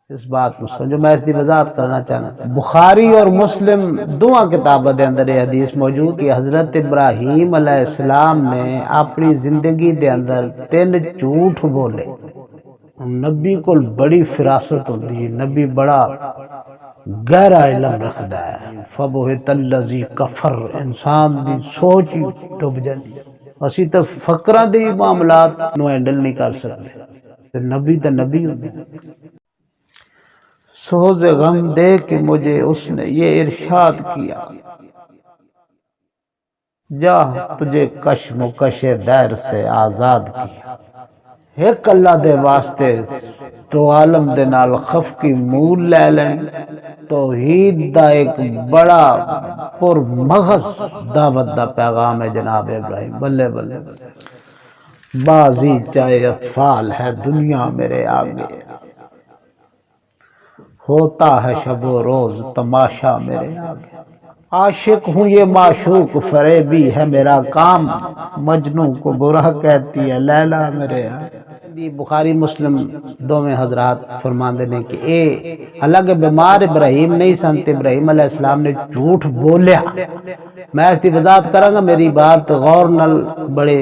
اس بات کو سمجھو، میں اس کی وضاحت کرنا چاہنا بخاری اور مسلم دونوں کتابوں دے اندر یہ حدیث موجود کہ حضرت ابراہیم علیہ السلام نے اپنی زندگی دے اندر 3 جھوٹ بولے۔ نبی کو بڑی فراست ہوتی ہے، نبی بڑا گہرا علم رکھتا ہے۔ فَبُهِتَ الَّذِي كَفَرَ، انسان دی سوچ ہی ڈوب جاتی ہے۔ اسی تو فقراں دے معاملات نو ہینڈل نہیں کر سکتے، نبی تو نبی ہوتے ہیں۔ سوز غم دے کہ مجھے اس نے یہ ارشاد کیا، جا تجھے کشم و کش دیر سے آزاد کیا۔ ایک اللہ دے واسطے تو عالم دے نال خف کی مول لے لیں، توحید دا ایک بڑا پر مغز دعوت دا پیغام ہے جناب ابراہیم۔ بلے بلے بازی چاہے اطفال ہے دنیا میرے آگے، ہوتا ہے شب و روز تماشا میرے آگے۔ عاشق ہوں یہ معشوق فریبی ہے میرا کام، مجنوں کو برا کہتی ہے لیلا میرے آگے۔ بخاری مسلم دو میں حضرات فرماندے نے کہ اے حالانکہ بیمار ابراہیم نہیں سنت، ابراہیم علیہ السلام نے جھوٹ بولیا۔ میں اس کی وضاحت کراں گا، میری بات غور نال بڑے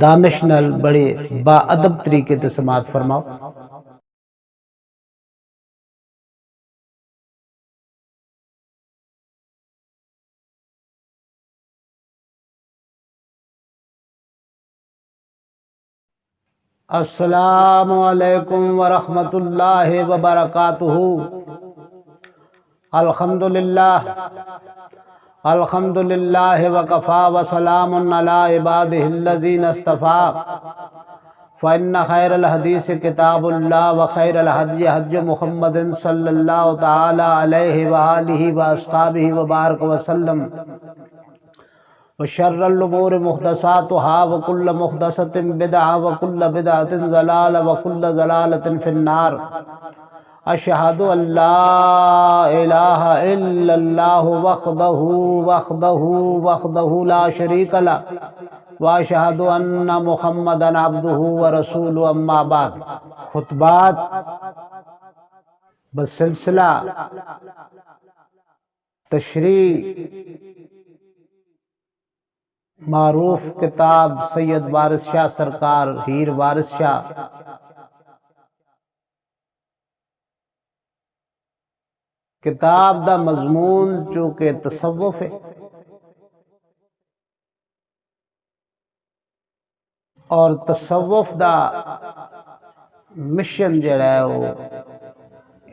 دانش نال بڑے با ادب طریقے تے سماعت فرماؤ۔ السلام علیکم ورحمۃ اللہ وبرکاتہ۔ الحمدللہ وکفا وسلام علی عبادہ الذین اصطفیٰ، فإن خیر الحدیث کتاب اللہ وخیر الہدی ہدی محمد صلی اللہ تعالی علیہ وآلہ واصحابہ وبارک وسلم، وشر الامور محدثاتها وكل محدثة بدعة وكل بدعة ضلالة وكل ضلالة في النار۔ اشہد ان لا الہ الا اللہ وحدہ لا شریک لہ، واشہد ان محمدا عبدہ ورسولہ، اما بعد۔ خطبات بسلسلہ تشریح معروف کتاب سید وارث شاہ سرکار ہیر وارث شاہ کتاب دا مضمون چونکہ تصوف ہے، اور تصوف دا مشن جڑا ہے وہ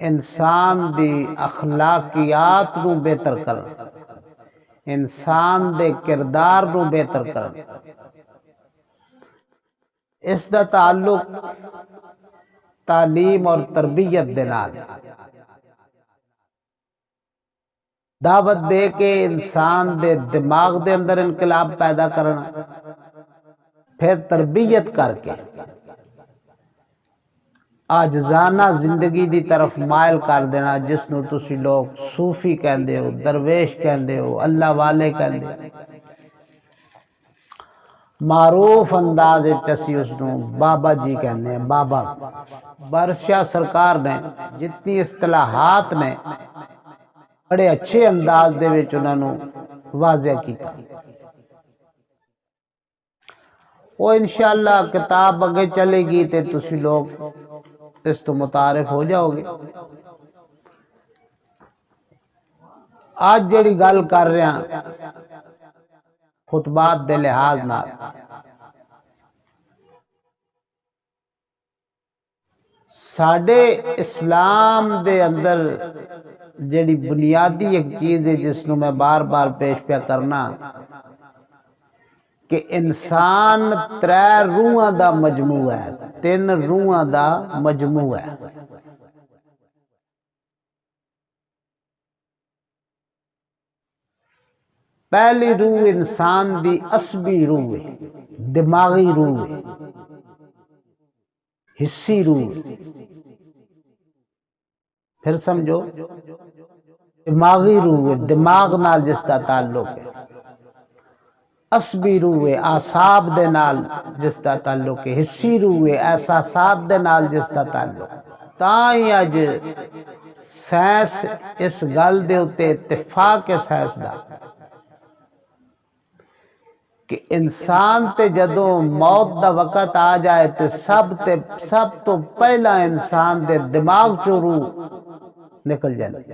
انسان دی اخلاقیات نو بہتر کرنا، انسان دے کردار نو بہتر کرنا۔ اس دا تعلق تعلیم اور تربیت دے نال، دعوت دے کے انسان دے دماغ دے اندر انقلاب پیدا کرنا، پھر تربیت کر کے عاجزانہ زندگی دی طرف مائل کر دینا، جس نو تسی لوگ صوفی کہندے ہو، درویش کہندے ہو، اللہ والے کہندے ہو۔ معروف انداز چسی اس نو بابا جی کہندے ہیں، بابا۔ وارث شاہ سرکار نے جتنی اصطلاحات نے بڑے اچھے انداز دے وچ انہاں نو واضح کیتا۔ وہ انشاءاللہ کتاب اگے چلے گی تے تسی لوگ اس تو متعارف ہو جاؤ گے۔ آج جڑی گل کر رہے ہیں خطبات دے لحاظ نال، ساڈے اسلام دے اندر جڑی بنیادی ایک چیز ہے جس نو میں بار بار پیش پیا کرنا کہ انسان 3 روحاں دا مجموعہ ہے، 3 روحاں دا مجموعہ ہے۔ پہلی روح انسان دی عصبی روح ہے، دماغی روح ہے، حسی روح ہے۔ پھر سمجھو، دماغی روح ہے، دماغ نال جس کا تعلق ہے۔ عصبی روح ہے، اعصاب دے نال جس کا تعلق ہے۔ حسی روح ہے، احساسات دے نال جس کا تعلق ہے۔ تائیں اج سائنس اس گل دے اتے اتفاق ہے سائنس دا کہ انسان تے جدوں موت دا وقت آ جائے تے سب تو پہلا انسان دے دماغ چوں روح نکل جاندی،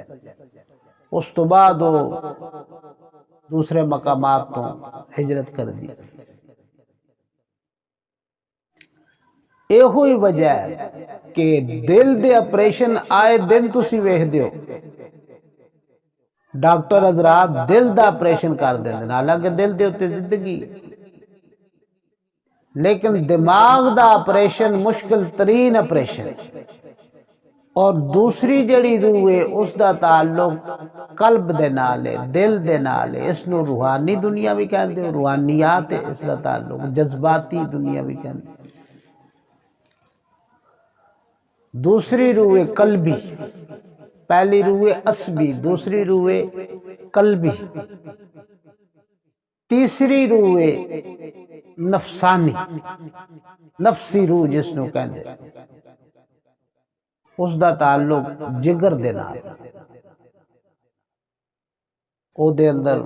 اس تو بعد وہ دوسرے مقامات تو ہجرت کر دی۔ یہ ہوئی وجہ ہے کہ دل دے آپریشن آئے دن تسی ویکھ دیو، ڈاکٹر حضرات دل دا آپریشن کر دیندے، حالانکہ دل دے اتے زندگی، لیکن دماغ دا آپریشن مشکل ترین آپریشن، اور دوسری جڑی روح ہے اس دا تعلق قلب دے نال ہے، دل دے نال ہے، اس نو روحانی دنیا بھی کہندے، روحانیات ہے اس دا تعلق، جذباتی دنیا بھی کہندے۔ دوسری روح ہے قلبی، پہلی روح ہے عصبی، دوسری روح ہے قلبی، تیسری روح ہے نفسانی، نفسی روح جس نو کہندے، اس دا تعلق جگر دے نال، او دے اندر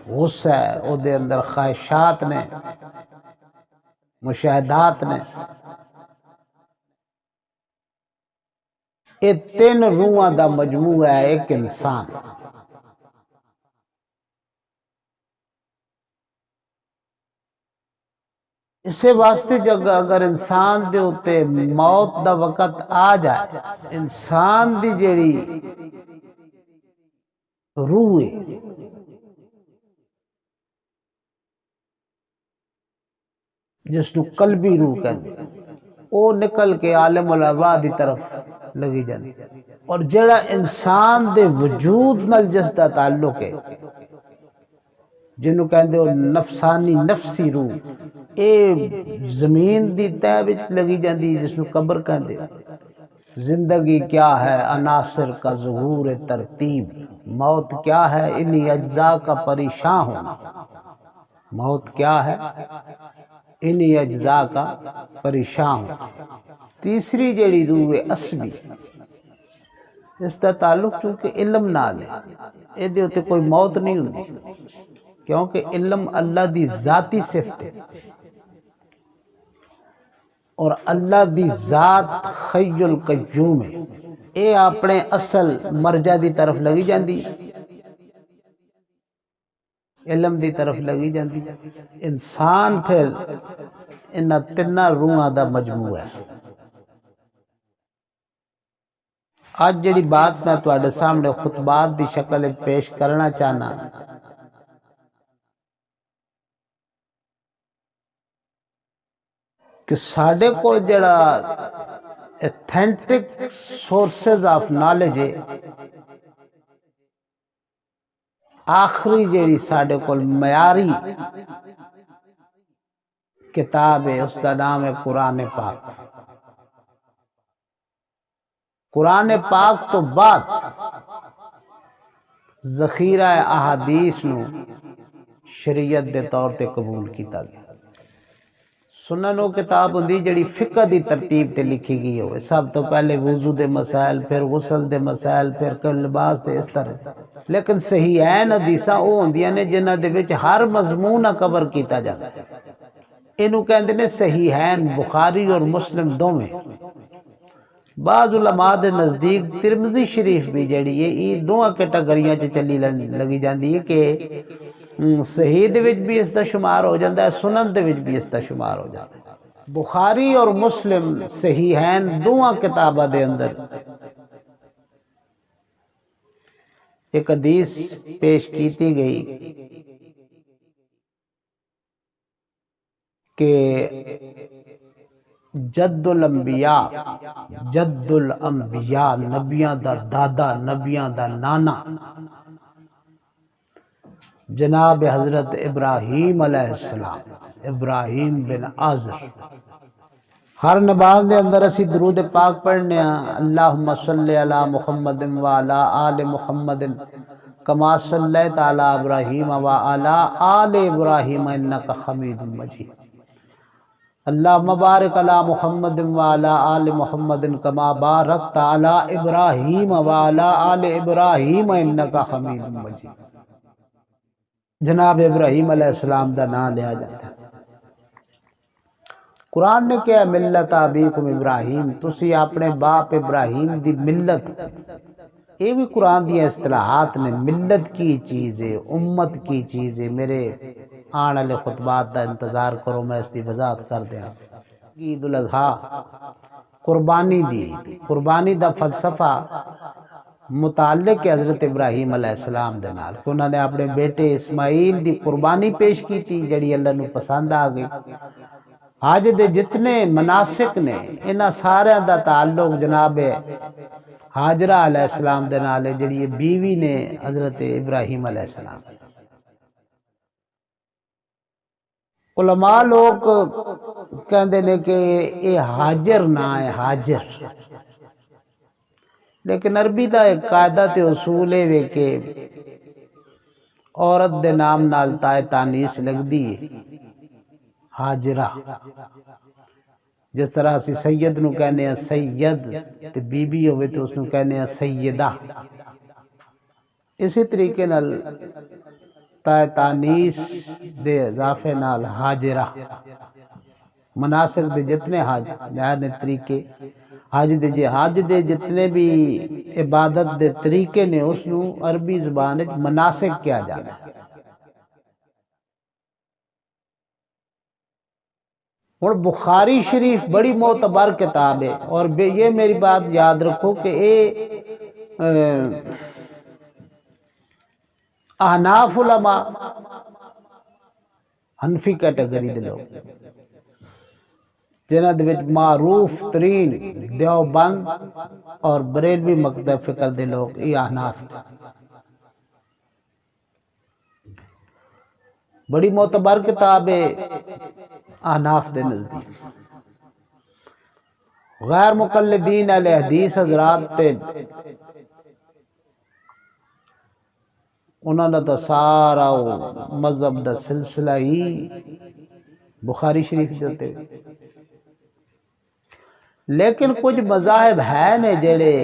غصہ ہے، او دے اندر خواہشات نے، مشاہدات نے۔ یہ تین روحاں دا مجموعہ ہے ایک انسان۔ اسے واسطے جب اگر انسان دے اتے موت دا وقت آ جائے، انسان دی جیڑی روح ہے جس نو قلبی روح کہندے، او نکل کے عالم الارواح دی طرف لگی جاندی، اور جڑا انسان دے وجود نال جس دا تعلق ہے جنہوں کہندے ہو نفسانی نفسی روح، اے زمین دی تہ وچ لگی جاندی جس نو قبر کہندے۔ زندگی کیا ہے عناصر کا ظہور ترتیب، موت کیا ہے انہی اجزاء کا پریشاں ہونا، موت کیا ہے انہی اجزاء کا پریشاں ہونا۔ تیسری جڑی روح ہے عصبی، اس دا تعلق چونکہ علم نال ہے، اے دے اتے کوئی موت نہیں ہوندی، کیونکہ علم اللہ دی ذاتی صفت ہے، اور اللہ دی ذات حی القیوم ہے، اے اپنے اصل مرجع دی طرف لگی جاندی، علم دی طرف لگی جاندی۔ انسان پھر انہاں تیناں روحاں دا مجموعہ ہے۔ آج جڑی بات میں تواڈے سامنے خطبات دی شکل وچ پیش کرنا چاہنا، کہ ساڈے کو جڑا ایتھینٹک سورسز آف نالج ہے، آخری جڑی ساڈے کو معیاری کتاب ہے اس دا نام ہے قرآن پاک۔ قرآن پاک تو بعد ذخیرہ احادیث نو شریعت دے طور تے قبول کیتا گیا۔ سنن وہ کتاب ہوندی جڑی فقہ دی ترتیب تے لکھی گئی ہوئے، سب تو پہلے وضو دے مسائل، پھر غسل دے مسائل، پھر لباس دے، اس طرح۔ لیکن صحیحین حدیثاں او ہوندیاں نے جنہاں دے وچ ہر مضمون کور کیتا جاندا ہے، اینو کہندے نے صحیحین، بخاری اور مسلم دوویں۔ بعض علماء دے نزدیک ترمذی شریف بھی جڑی ہے یہ دوہاں کیٹاگریاں چ چلی لگی جاندی ہے کہ صحیح دے وچ بھی اس دا شمار ہو جاندہ ہے، سنن دے وچ بھی اس دا شمار ہو جاندہ ہے۔ بخاری اور مسلم صحیحین دوہاں کتابہ دے اندر ایک حدیث پیش کیتی گئی کہ جد الانبیاء، جد الانبیاء، نبیاں دا دادا، نبیاں دا نانا، جناب حضرت ابراہیم علیہ السلام، ابراہیم بن آزر۔ ہر نماز دے اندر اسی درود پاک پڑھنے ہیں، اللہم صلی علی محمد وعلی آل محمد کما صلیت علی ابراہیم وعلی آل ابراہیم انکا حمید مجید۔ اللہ مبارک علی محمد وعلی آل محمد کما بارکت علی ابراہیم وعلی آل ابراہیم انکا حمید مجید۔ جناب ابراہیم علیہ السلام دا نام لیا جاتا ہے۔ قرآن نے کہا ملت ابیکم ابراہیم، تسی اپنے باپ ابراہیم دی ملت، یہ بھی قرآن دی اصطلاحات نے، ملت کی چیز ہے، امت کی چیز ہے۔ میرے آن والے خطبات دا انتظار کرو، میں اس دی وضاحت کر دیا۔ عید الاضحیٰ قربانی دی، قربانی دا فلسفہ متعلق ہے حضرت ابراہیم علیہ السلام دے نال، کہ انہوں نے اپنے بیٹے اسماعیل دی قربانی پیش کی تھی جڑی اللہ نو پسند آ گئی۔ آج دے جتنے مناسک نے انہاں سارے دا تعلق جناب حاجرہ علیہ السلام دے نال ہے، جڑی بیوی نے حضرت ابراہیم علیہ السلام۔ علماء لوگ کہندے نے کہ یہ حاجر نہ ہے، حاجر، لیکن عربی دا ایک قاعدہ تے اصول ہے کہ عورت دے نام نال تائے تانیس لگ دی ہے، حاجرہ۔ جس طرح اسی سید نو کہنے ہیں سید، تے بی بی ہوئے تو اس نو کہنے ہیں سیدہ۔ اسی طریقے نال تائے تانیس دے اضافے نال حاجرہ، مناسک دے جتنے حج نے طریقے، حج دے جتنے بھی عبادت دے طریقے نے، اس نو عربی زبان مناسک کیا جاتا ہے۔ اور بخاری شریف بڑی معتبر کتاب ہے، اور یہ میری بات یاد رکھو کہ احناف علماء، حنفی کیٹیگری دے لوگ، جنہاں دے وچ معروف ترین دیوبند اور بریلوی مکتب فکر دے لوگ، یہ احناف، بڑی معتبر کتاب ہے احناف دے نزدیک۔ غیر مقلدین اہل حدیث حضرات تے انہوں نے تو سارا مذہب دا سلسلہ ہی بخاری شریف دیتے، لیکن کچھ مذاہب ہے نے جڑے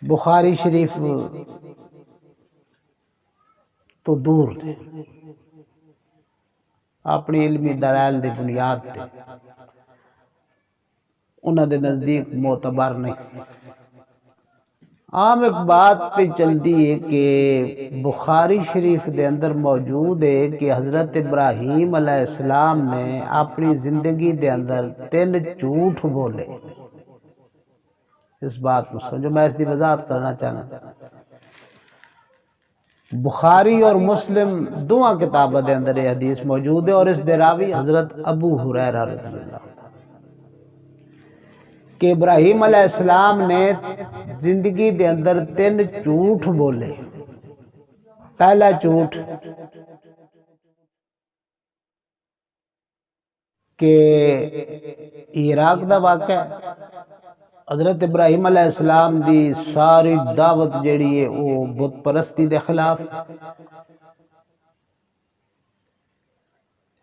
بخاری شریف تو دور نے، اپنی علمی دلائل دی بنیاد تے انہوں دے نزدیک معتبر نہیں۔ عام ایک بات پہ چلتی ہے کہ بخاری شریف دے اندر موجود ہے کہ حضرت ابراہیم علیہ السلام نے اپنی زندگی دے اندر 3 جھوٹ بولے۔ اس بات کو سمجھو، میں اس دی وضاحت کرنا چاہنا۔ بخاری اور مسلم دونوں کتابوں دے اندر یہ حدیث موجود ہے، اور اس دے راوی حضرت ابو ہریرہ رضی اللہ کہ ابراہیم علیہ السلام نے زندگی دے اندر 3 جھوٹ بولے۔ پہلا جھوٹ کہ عراق دا واقعہ، حضرت ابراہیم علیہ السلام دی ساری دعوت جڑی ہے وہ بت پرستی دے خلاف۔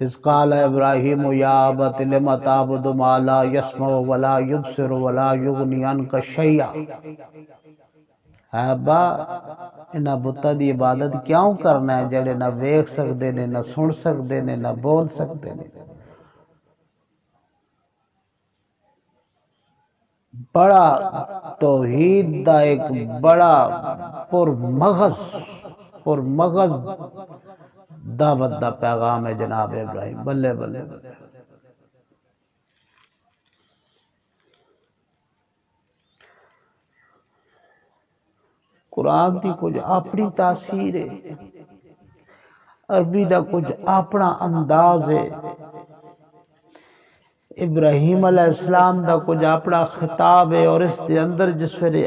اذ قال ابراہیم یا ابت لم تعبد ما لا يسمع ولا يبصر ولا يغني عنك شيئا، اے ابا انہاں بتاں دی عبادت کیوں کرنا ہے جڑے نہ ویکھ سکدے نے، نہ سن سکدے نے، نہ بول سکدے نے۔ بڑا توحید دا ایک بڑا پرمغز دعوت دا پیغام ہے جناب ابراہیم۔ بلے بلے بلے، قرآن دی کچھ اپنی تاثیر ہے، عربی دا کچھ اپنا انداز ہے، ابراہیم علیہ السلام دا کچھ اپنا خطاب ہے، اور اس دے اندر جس ویلے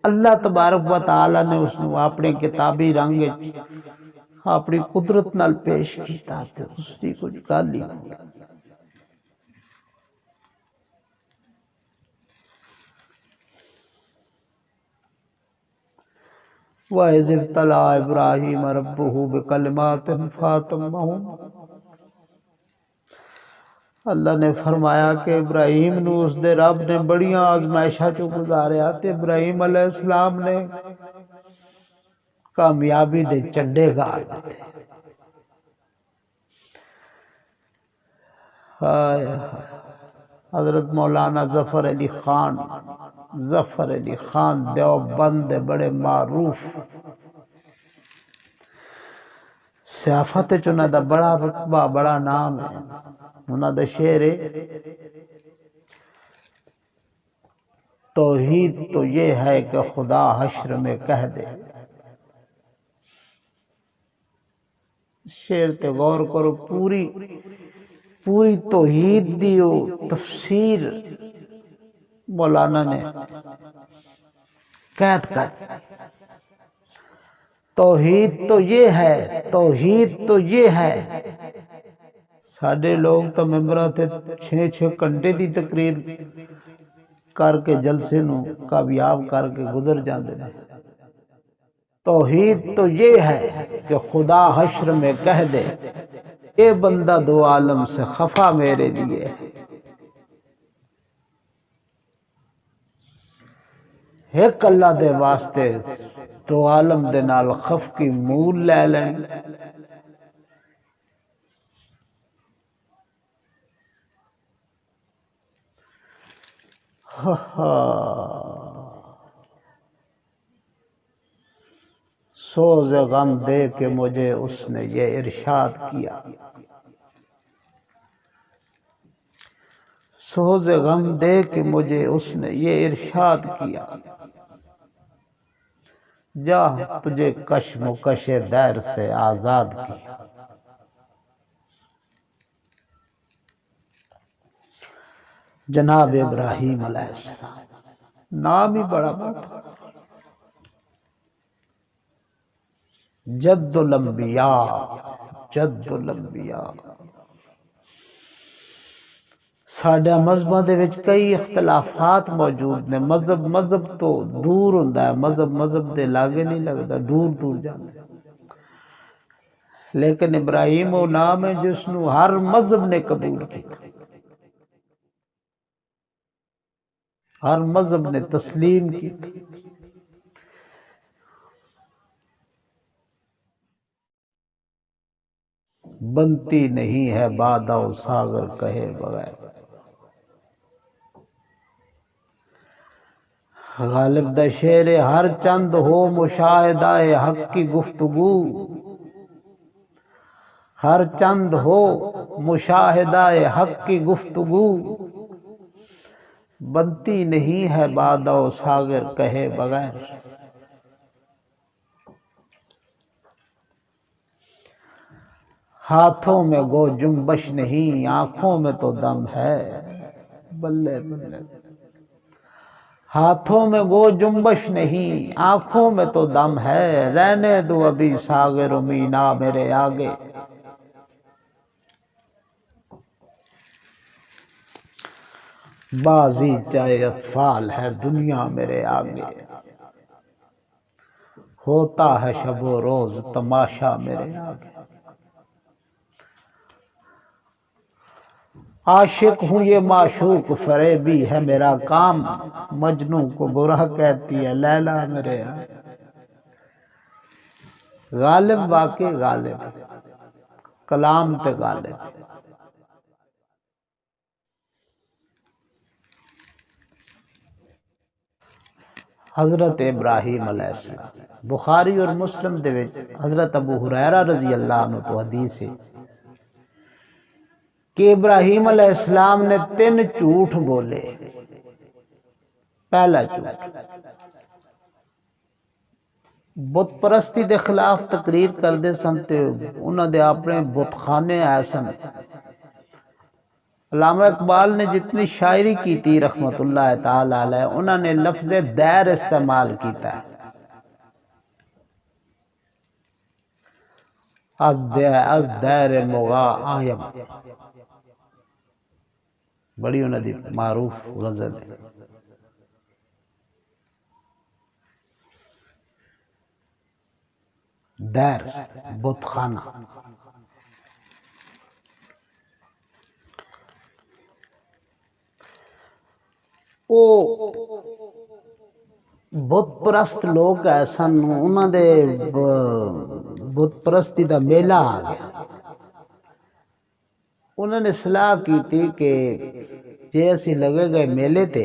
اللہ تبارک و تعالی نے اس کو اپنے کتابی رنگ اپنی قدرت نال پیش کیتا تے اس دی کچھ گل ہی وَإِذِ ابْتَلَىٰ إِبْرَاهِيمَ رَبُّهُ بِكَلِمَاتٍ فَأَتَمَّهُنَّ، اللہ نے فرمایا کہ ابراہیم نو اس دے رب نے بڑیاں آزمائشاں چوں گزاریا تے ابراہیم علیہ السلام نے کامیابی دے چڈے گاڑ دیتے. ہائے ہائے. حضرت مولانا ظفر علی خان دیوبند بڑے معروف سیافت چنہ دا بڑا رتبہ بڑا نام ہے. انہاں دا شعر ہے توحید تو یہ ہے کہ خدا حشر میں کہہ دے. شعر تے غور کرو. پوری توحید دیو تفسیر مولانا نے قید کر. توحید تو یہ ہے، توحید تو یہ ہے. ساڈے لوگ تو ممبراں تے 6 گھنٹے دی تقریر کر کے جلسے نو کامیاب کر کے گزر جاندے نے. توحید تو یہ ہے کہ خدا حشر میں کہہ دے یہ بندہ دو عالم سے خفا میرے لیے. ایک اللہ دے واسطے دو عالم دے نال خف کی مول لے لین. سوز غم دے کے مجھے اس نے یہ ارشاد کیا. سوز غم دے کے مجھے اس نے یہ ارشاد کیا. جا تجھے کشم و کش دیر سے آزاد کیا. جناب ابراہیم علیہ السلام نام ہی بڑا بڑا. جد الانبیاء جد الانبیاء. ساڈا مذہباں دے وچ کئی اختلافات موجود نے. مذہب تو دور ہوندا ہے. مذہب دے لاگے نہیں لگدا، دور جاندا ہے. لیکن ابراہیم وہ نام ہے جس نو ہر مذہب نے قبول کیا، ہر مذہب نے تسلیم کی. بنتی نہیں ہے بادہ و ساغر کہے بغیر. غالب دا شعر ہر چند ہو مشاہدہ حق کی گفتگو. ہر چند ہو مشاہدہ حق کی گفتگو. بنتی نہیں ہے بادہ و ساغر کہے بغیر. ہاتھوں میں گو جنبش نہیں آنکھوں میں تو دم ہے. بلے بلے. ہاتھوں میں گو جنبش نہیں آنکھوں میں تو دم ہے. رہنے دو ابھی ساغر و مینا میرے آگے. بازی چاہے اطفال ہے دنیا میرے آگے. ہوتا ہے شب و روز تماشا میرے آگے. عاشق ہوں یہ معشوق فریبی ہے میرا کام. مجنوں کو برا کہتی ہے لیلا میرے آگے. غالب واقع غالب، کلام تے غالب. حضرت ابراہیم علیہ السلام بخاری اور مسلم دے وچ حضرت ابو ہریرہ رضی اللہ عنہ تو حدیث ہے کہ ابراہیم علیہ السلام نے 3 جھوٹ بولے. پہلا جھوٹ بت پرستی دے خلاف تقریر کردے سن تے انہاں دے اپنے بت خانے آئے سن. علامہ اقبال نے جتنی شاعری کی تھی رحمت اللہ تعالی علیہ انہوں نے لفظ دیر استعمال کیتا ہے. از دیر مغا آیم بڑی انہوں دی معروف غزل ہے. دیر بت خانہ. ਉਹ بت پرست لوگ ہے سن انہاں دے بت پرستی دا میلہ آ گیا انہوں نے صلاح کی تھی کہ جے اسی لگے گئے میلے تے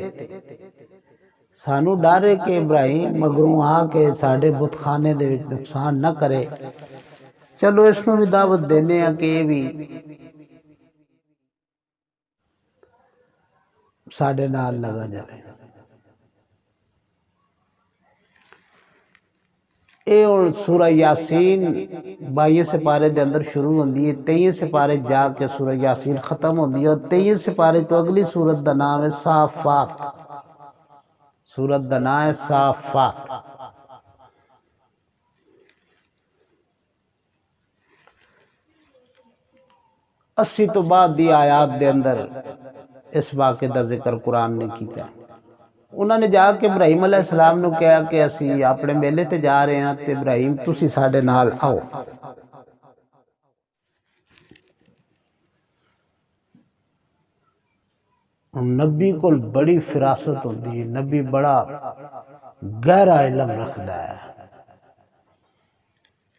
سانو ڈارے کہ ابراہیم مگروں آ کے ساڑھے بت خانے دے وچ نقصان نہ کرے چلو اس میں بھی دعوت دینے ہیں کہ یہ بھی ساڑھے نال لگا جائے اے اور سورہ یاسین 22 سپارے دے اندر شروع ہوندی ہے 23 سپارے جا کے سورہ یاسین ختم ہوندی ہے اور 23 سپارے تو اگلی سورت دا نام ہے صافات سورت دا نام ہے صافات اسی تو بعد دی آیات دے اندر اس واقعے دا ذکر قرآن نے کیتا ہے انہوں نے جا کے ابراہیم علیہ السلام نے کہا کہ اسی اپنے میلے تے جا رہے ہیں تے ابراہیم تسی ساڑھے نال آؤ نبی کو بڑی فراست ہوتی ہے نبی بڑا گہرا علم رکھدا ہے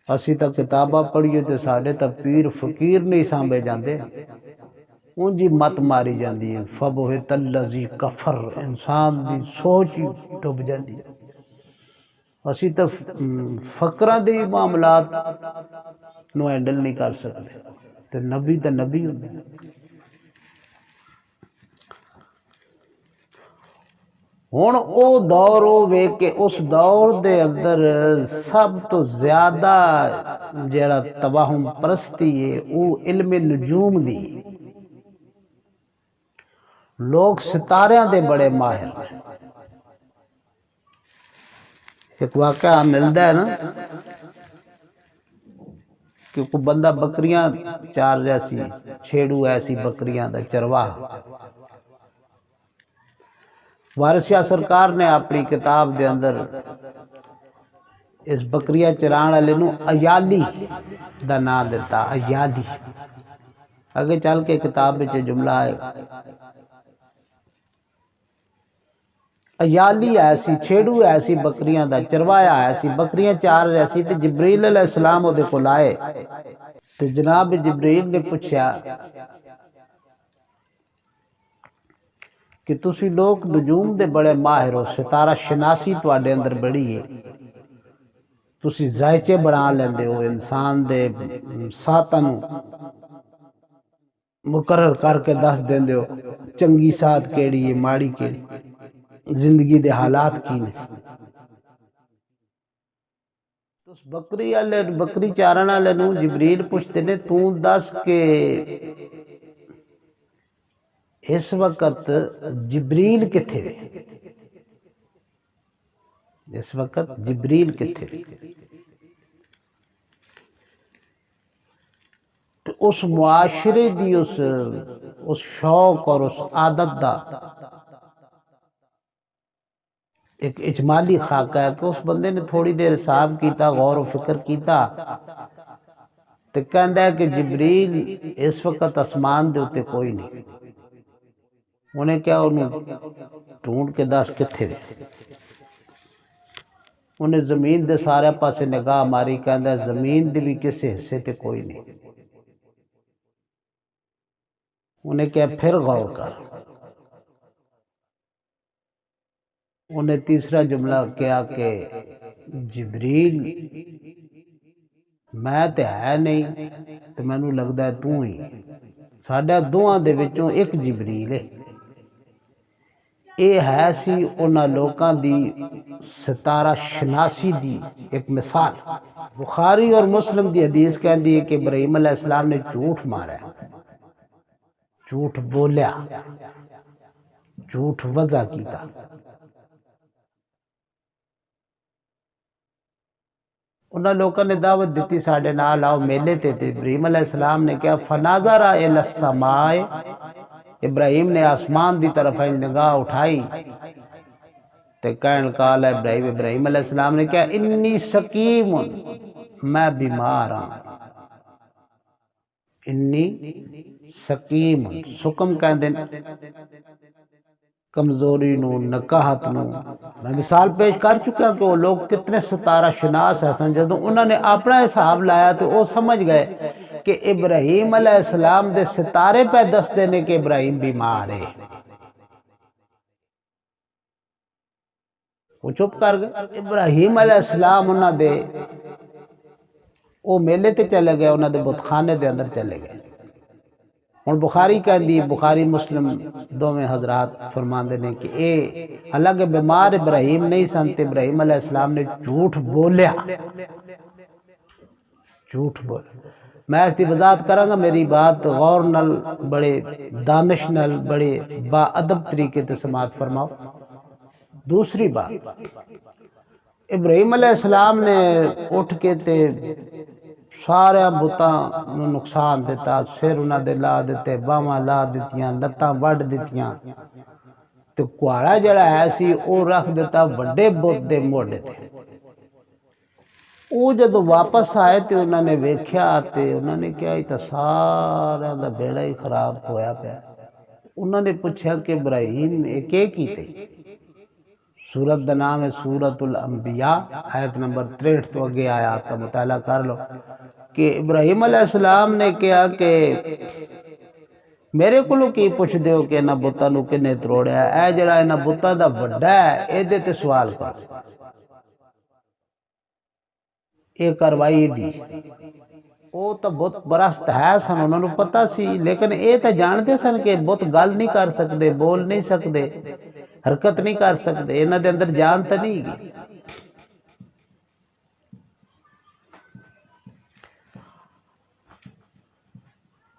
اسی تا کتابہ پڑھیے تے ساڑھے تا پیر فقیر نہیں سامبے جاندے ان جی مت ماری جاندی ہے فَبُهِتَ الَّذِي کفر انسان دی سوچ ہی ڈب جاندی ہے اسی تا فقران دے معاملات نو ہینڈل نہیں کر سکتے تے نبی تا نبی ہوندے ہون او دور ہوئے کہ اس دور دے اندر سب تو زیادہ جیڑا تباہم پرستی ہے او علم نجوم دی لوگ ستاریاں دے بڑے ماہر ہیں ایک واقعہ ملتا ہے نا کہ کوئی بندہ بکریاں چار جیسی چھیڑو ایسی بکریاں دا چرواہ وارث شاہ سرکار نے اپنی کتاب دے اندر اس بکریاں چران والے نو ایالی دا نام دیتا ایالی آگے چل کے کتاب وچ جملہ آئے ایالی ایسی چھیڑو ایسی بکریاں دا چروایا ایسی بکریاں چار ایسی تے جبریل علیہ السلام او دے کول آئے تے جناب جبریل نے پوچھا کہ تسی لوگ نجوم دے بڑے ماہر ہو ستارہ شناسی تواڈے اندر بڑی ہے تسی ذائچے بنا لیندے ہو انسان دے ساتاں نو مقرر کر کے دس دیندے ہو چنگی سات کیڑی ہے ماڑی کیڑی زندگی دے حالات کی نے اس بکری چارن والے نو جبریل پوچھتے نے تو دس کہ اس وقت جبریل کتھے وے اس وقت جبریل کتھے وے تو اس معاشرے دی اس شوق اور اس عادت دا ایک اجمالی خاکہ ہے کہ اس بندے نے تھوڑی دیر حساب کیتا غور و فکر کیتا تو کہندا ہے کہ جبریل اس وقت اسمان دے ہوتے کوئی نہیں انہیں کیا انہوں ڈھونڈ کے دس کتھے وے انہیں زمین دے سارے پاسے نگاہ ماری کہندا ہے زمین دے بھی کسے حصے تے کوئی نہیں انہیں کیا پھر غور کر انہیں تیسرا جملہ کیا کہ جبریل میں تے ہے نہیں تو میں نو لگدا ہے تو ہی ساڈا دوہاں دے وچوں ایک جبریل ہے اے ہے سی انہاں لوکاں دی ستارہ شناسی دی ایک مثال بخاری اور مسلم دی حدیث کہندی ہے کہ ابراہیم علیہ السلام نے جھوٹ مارا جھوٹ بولیا جھوٹ وضع کیتا انہاں لوکاں نے دعوت دیتی ساڑھے نال آؤ میلے تے ابراہیم علیہ السلام نے کیا فناظر الی السماء ابراہیم نے آسمان دی طرف نگاہ اٹھائی تے کہن قال ابراہیم علیہ السلام نے کیا انی سقیم میں بیمار ہوں انی سقیم سکم کہندے کمزوری نو نکاہت نو میں مثال پیش کر چکا کہ وہ لوگ کتنے ستارہ شناس ہیں جدو انہوں نے اپنا حساب لایا تو وہ سمجھ گئے کہ ابراہیم علیہ السلام دے ستارے پہ دس دینے کہ ابراہیم بیمار ہے، وہ چپ کر گئے۔ ابراہیم علیہ السلام انہوں دے وہ میلے تے چلے گئے، انہوں دے بتخانے دے اندر چلے گئے۔ اور بخاری کہہ دی، بخاری مسلم دو میں حضرات فرماندے نے کہ اے حالانکہ بیمار ابراہیم نہیں سنتے، ابراہیم علیہ السلام نے جھوٹ بولیا، جھوٹ بولیا۔ میں اس دی وضاحت کراں گا، میری بات غور نال بڑے دانش نال بڑے با ادب طریقے تے سماعت فرماؤ۔ دوسری بات، ابراہیم علیہ السلام نے اٹھ کے تے سارے بتاں نو نقصان دیتا، سر انہاں دے لا دیتے، باواں لا دیتیاں، لتاں وڈ دیتیاں، تے کوڑا جڑا ہے سی او رکھ دیتا وڈے بت دے موڑے تے۔ او جدو واپس آئے تے انہوں نے ویکھیا تے انہوں نے کہا یہ تے سارا دا بیڑا ہی خراب ہویا پیا۔ انہوں نے پوچھا کہ ابراہیم ایک کیتے؟ سورت دا نام ہے سورت الانبیاء، آیت نمبر 63 تو اگے آیا، آپ کا مطالعہ کر لو کہ ابراہیم علیہ السلام نے کہا کہ میرے کولو کی پوچھ دیو کہ انہاں بتاں نو کنے تروڑیا، اے جڑا انہاں بتاں دا وڈا ہے اے دے تے سوال کر۔ اے کروائی دی او تا بت برست ہے سن، انہوں نے پتہ سی، لیکن اے تا جاندے سن کہ بت گل نہیں کر سکدے، بول نہیں سکدے، حرکت نہیں کر سکتے، انہاں دے اندر جان تا نہیں گی۔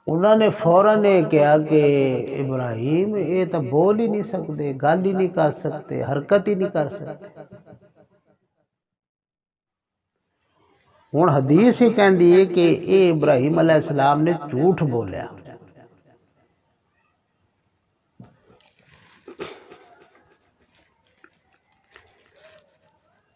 انہوں نے فوراً یہ کہا کہ ابراہیم یہ تو بول ہی نہیں سکتے، گل ہی نہیں کر سکتے، حرکت ہی نہیں کر سکتے۔ ہن حدیث ہی کہندی ہے کہ اے ابراہیم علیہ السلام نے جھوٹ بولیا۔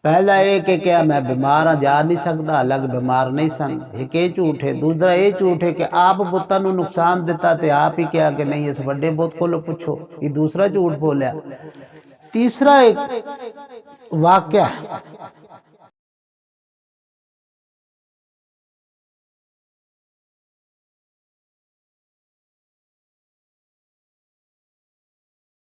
پہلا یہ کہ کیا میں بیمار ہاں، جا نہیں سکتا، الگ بیمار نہیں سن، ایک یہ جھوٹ ہے۔ دوسرا یہ جھوٹ ہے کہ آپ بتاں نو نقصان دیتا تے آپ ہی کیا کہ نہیں اس بڑے بت کو لو پوچھو، یہ دوسرا جھوٹ بولیا۔ تیسرا ایک واقعہ